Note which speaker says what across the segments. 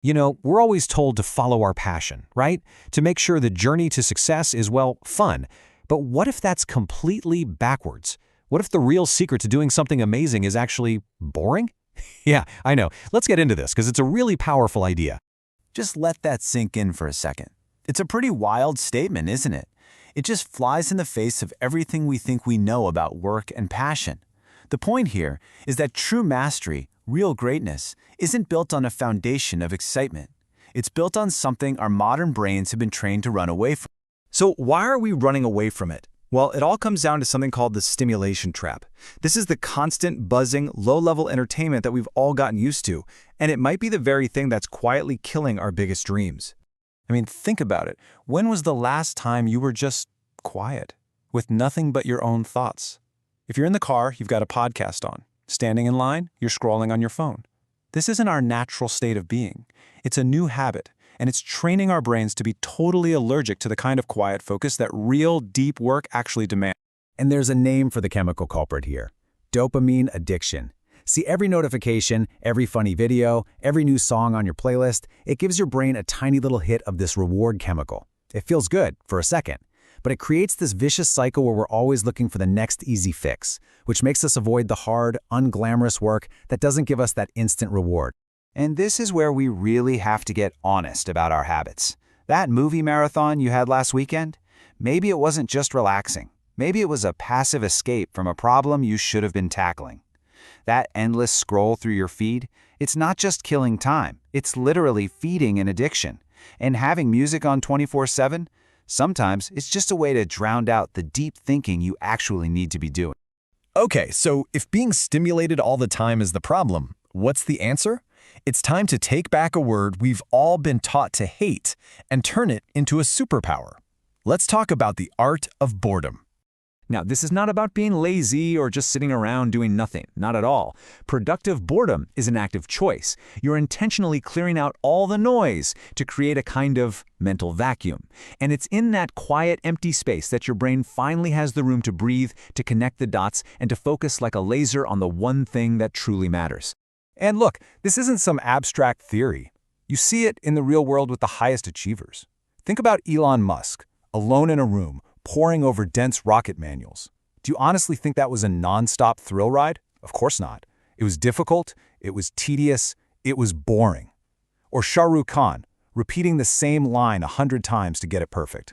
Speaker 1: You know, we're always told to follow our passion, right? To make sure the journey to success is, well, fun. But what if that's completely backwards? What if the real secret to doing something amazing is actually boring? Yeah, I know. Let's get into this because it's a really powerful idea.
Speaker 2: Just let that sink in for a second. It's a pretty wild statement, isn't it? It just flies in the face of everything we think we know about work and passion. The point here is that true mastery, real greatness, isn't built on a foundation of excitement. It's built on something our modern brains have been trained to run away from.
Speaker 3: So why are we running away from it? Well, it all comes down to something called the stimulation trap. This is the constant, buzzing, low-level entertainment that we've all gotten used to, and it might be the very thing that's quietly killing our biggest dreams.
Speaker 2: I mean, think about it. When was the last time you were just quiet, with nothing but your own thoughts? If you're in the car, you've got a podcast on. Standing in line, you're scrolling on your phone. This isn't our natural state of being. It's a new habit, and it's training our brains to be totally allergic to the kind of quiet focus that real, deep work actually demands.
Speaker 4: And there's a name for the chemical culprit here: dopamine addiction. See, every notification, every funny video, every new song on your playlist, it gives your brain a tiny little hit of this reward chemical. It feels good for a second, but it creates this vicious cycle where we're always looking for the next easy fix, which makes us avoid the hard, unglamorous work that doesn't give us that instant reward.
Speaker 2: And this is where we really have to get honest about our habits. That movie marathon you had last weekend, maybe it wasn't just relaxing. Maybe it was a passive escape from a problem you should have been tackling. That endless scroll through your feed, it's not just killing time, it's literally feeding an addiction. And having music on 24/7, sometimes it's just a way to drown out the deep thinking you actually need to be doing.
Speaker 5: Okay, so if being stimulated all the time is the problem, what's the answer? It's time to take back a word we've all been taught to hate and turn it into a superpower. Let's talk about the art of boredom.
Speaker 3: Now, this is not about being lazy or just sitting around doing nothing. Not at all. Productive boredom is an active choice. You're intentionally clearing out all the noise to create a kind of mental vacuum. And it's in that quiet, empty space that your brain finally has the room to breathe, to connect the dots, and to focus like a laser on the one thing that truly matters.
Speaker 2: And look, this isn't some abstract theory. You see it in the real world with the highest achievers. Think about Elon Musk, alone in a room, poring over dense rocket manuals. Do you honestly think that was a non-stop thrill ride? Of course not. It was difficult, it was tedious, it was boring. Or Shah Rukh Khan, repeating the same line 100 times to get it perfect.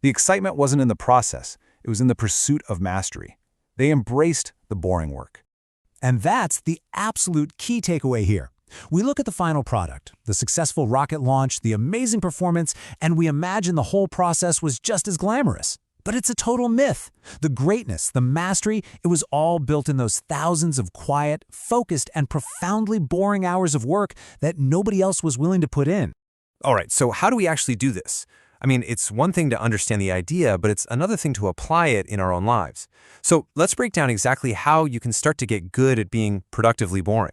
Speaker 2: The excitement wasn't in the process, it was in the pursuit of mastery. They embraced the boring work.
Speaker 4: And that's the absolute key takeaway here. We look at the final product, the successful rocket launch, the amazing performance, and we imagine the whole process was just as glamorous. But it's a total myth. The greatness, the mastery, it was all built in those thousands of quiet, focused, and profoundly boring hours of work that nobody else was willing to put in.
Speaker 1: All right, so how do we actually do this? I mean, it's one thing to understand the idea, but it's another thing to apply it in our own lives. So let's break down exactly how you can start to get good at being productively boring.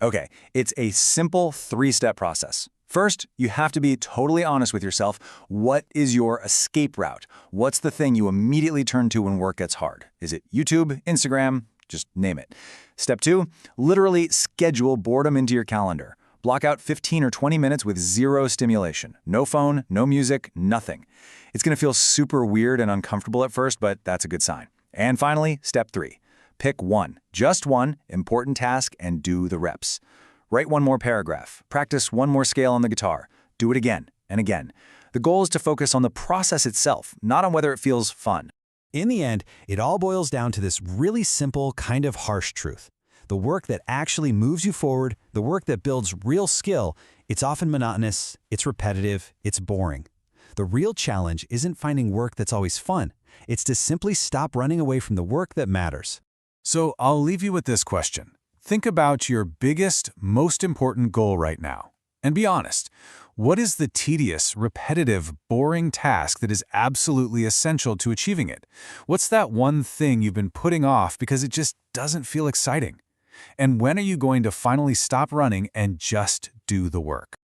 Speaker 2: Okay, it's a simple 3-step process. First, you have to be totally honest with yourself. What is your escape route? What's the thing you immediately turn to when work gets hard? Is it YouTube, Instagram? Just name it. Step 2, literally schedule boredom into your calendar. Block out 15 or 20 minutes with zero stimulation. No phone, no music, nothing. It's going to feel super weird and uncomfortable at first, but that's a good sign. And finally, step 3. Pick one, just one, important task and do the reps. Write one more paragraph. Practice one more scale on the guitar. Do it again and again. The goal is to focus on the process itself, not on whether it feels fun.
Speaker 4: In the end, it all boils down to this really simple, kind of harsh truth. The work that actually moves you forward, the work that builds real skill, it's often monotonous, it's repetitive, it's boring. The real challenge isn't finding work that's always fun. It's to simply stop running away from the work that matters.
Speaker 2: So I'll leave you with this question. Think about your biggest, most important goal right now. And be honest. What is the tedious, repetitive, boring task that is absolutely essential to achieving it? What's that one thing you've been putting off because it just doesn't feel exciting? And when are you going to finally stop running and just do the work?